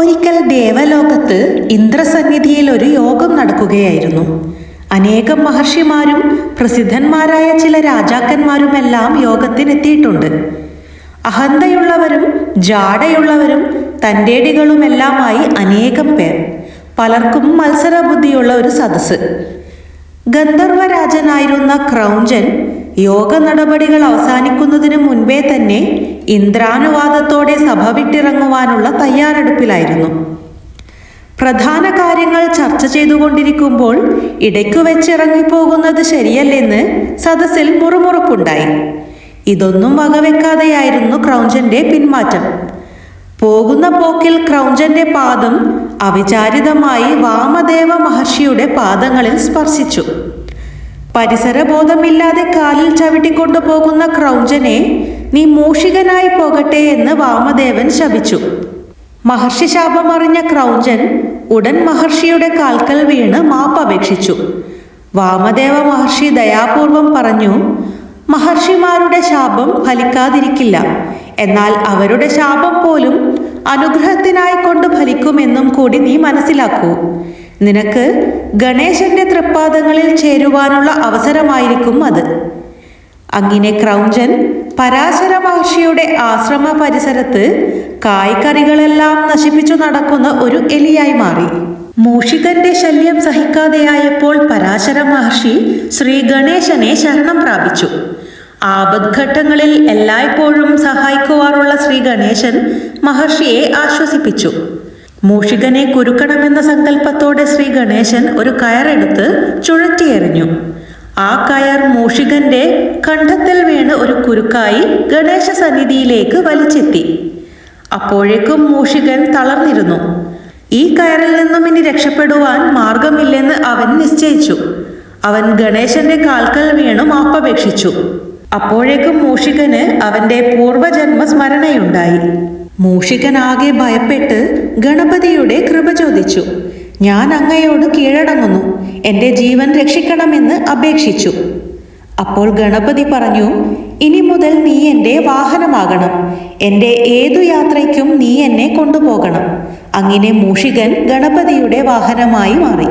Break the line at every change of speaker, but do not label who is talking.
ഒരിക്കൽ ദേവലോകത്ത് ഇന്ദ്രസന്നിധിയിൽ ഒരു യോഗം നടക്കുകയായിരുന്നു. അനേകം മഹർഷിമാരും പ്രസിദ്ധന്മാരായ ചില രാജാക്കന്മാരുമെല്ലാം യോഗത്തിനെത്തിയിട്ടുണ്ട്. അഹന്തയുള്ളവരും ജാടയുള്ളവരും തൻ്റേടികളുമെല്ലാമായി അനേകം പേർ, പലർക്കും മത്സരബുദ്ധിയുള്ള ഒരു സദസ്സ്. ഗന്ധർവരാജനായിരുന്ന ക്രൗഞ്ചൻ യോഗ നടപടികൾ അവസാനിക്കുന്നതിന് മുൻപേ തന്നെ ഇന്ദ്രാനുവാദത്തോടെ സഭ വിട്ടിറങ്ങുവാനുള്ള തയ്യാറെടുപ്പിലായിരുന്നു. പ്രധാന കാര്യങ്ങൾ ചർച്ച ചെയ്തുകൊണ്ടിരിക്കുമ്പോൾ ഇടയ്ക്കു വെച്ചിറങ്ങിപ്പോകുന്നത് ശരിയല്ലെന്ന് സദസ്സിൽ മുറുമുറുപ്പുണ്ടായി. ഇതൊന്നും വകവെക്കാതെയായിരുന്നു ക്രൗഞ്ചന്റെ പിന്മാറ്റം. പോകുന്ന പോക്കിൽ ക്രൗഞ്ചന്റെ പാദം അവിചാരിതമായി വാമദേവ മഹർഷിയുടെ പാദങ്ങളിൽ സ്പർശിച്ചു. പരിസരബോധമില്ലാതെ കാലിൽ ചവിട്ടിക്കൊണ്ടു പോകുന്ന ക്രൗഞ്ചനെ നീ മൂഷികനായി പോകട്ടെ എന്ന് വാമദേവൻ ശപിച്ചു. മഹർഷി ശാപമറിഞ്ഞ ക്രൗഞ്ചൻ ഉടൻ മഹർഷിയുടെ കാൽക്കൽ വീണ് മാപ്പപേക്ഷിച്ചു. വാമദേവ മഹർഷി ദയാപൂർവം പറഞ്ഞു, മഹർഷിമാരുടെ ശാപം ഫലിക്കാതിരിക്കില്ല, എന്നാൽ അവരുടെ ശാപം പോലും അനുഗ്രഹത്തിനായി കൊണ്ട് ഫലിക്കുമെന്നും കൂടി നീ മനസ്സിലാക്കൂ. നിനക്ക് ഗണേശന്റെ തൃപ്പാദങ്ങളിൽ ചേരുവാനുള്ള അവസരമായിരിക്കും അത്. അങ്ങനെ ക്രൗഞ്ചൻ പരാശര മഹർഷിയുടെ ആശ്രമ പരിസരത്ത് കായ്കറികളെല്ലാം നശിപ്പിച്ചു നടക്കുന്ന ഒരു എലിയായി മാറി. മൂഷികന്റെ ശല്യം സഹിക്കാതെയായപ്പോൾ പരാശര മഹർഷി ശ്രീ ഗണേശനെ ശരണം പ്രാപിച്ചു. ആപദ്ഘട്ടങ്ങളിൽ എല്ലായ്പ്പോഴും സഹായിക്കുവാറുള്ള ശ്രീ ഗണേശൻ മഹർഷിയെ ആശ്വസിപ്പിച്ചു. മൂഷികനെ കുരുക്കണമെന്ന സങ്കല്പത്തോടെ ശ്രീ ഗണേശൻ ഒരു കയറെടുത്ത് ചുഴറ്റിയെറിഞ്ഞു. ആ കയർ മൂഷികന്റെ കണ്ഠത്തിൽ വീണ് ഒരു കുരുക്കായി ഗണേശ സന്നിധിയിലേക്ക് വലിച്ചെത്തി. അപ്പോഴേക്കും മൂഷികൻ തളർന്നിരുന്നു. ഈ കയറിൽ നിന്നും ഇനി രക്ഷപ്പെടുവാൻ മാർഗമില്ലെന്ന് അവൻ നിശ്ചയിച്ചു. അവൻ ഗണേശന്റെ കാൽക്കൽ വീണു മാപ്പപേക്ഷിച്ചു. അപ്പോഴേക്കും മൂഷികന് അവന്റെ പൂർവജന്മ സ്മരണയുണ്ടായി. മൂഷികനാകെ ഭയപ്പെട്ട് ഗണപതിയുടെ കൃപ ചോദിച്ചു. ഞാൻ അങ്ങയോട് കീഴടങ്ങുന്നു, എൻ്റെ ജീവൻ രക്ഷിക്കണമെന്ന് അപേക്ഷിച്ചു. അപ്പോൾ ഗണപതി പറഞ്ഞു, ഇനി മുതൽ നീ എൻ്റെ വാഹനമാകണം, എൻ്റെ ഏതു യാത്രയ്ക്കും നീ എന്നെ കൊണ്ടുപോകണം. അങ്ങനെ മൂഷികൻ ഗണപതിയുടെ വാഹനമായി മാറി.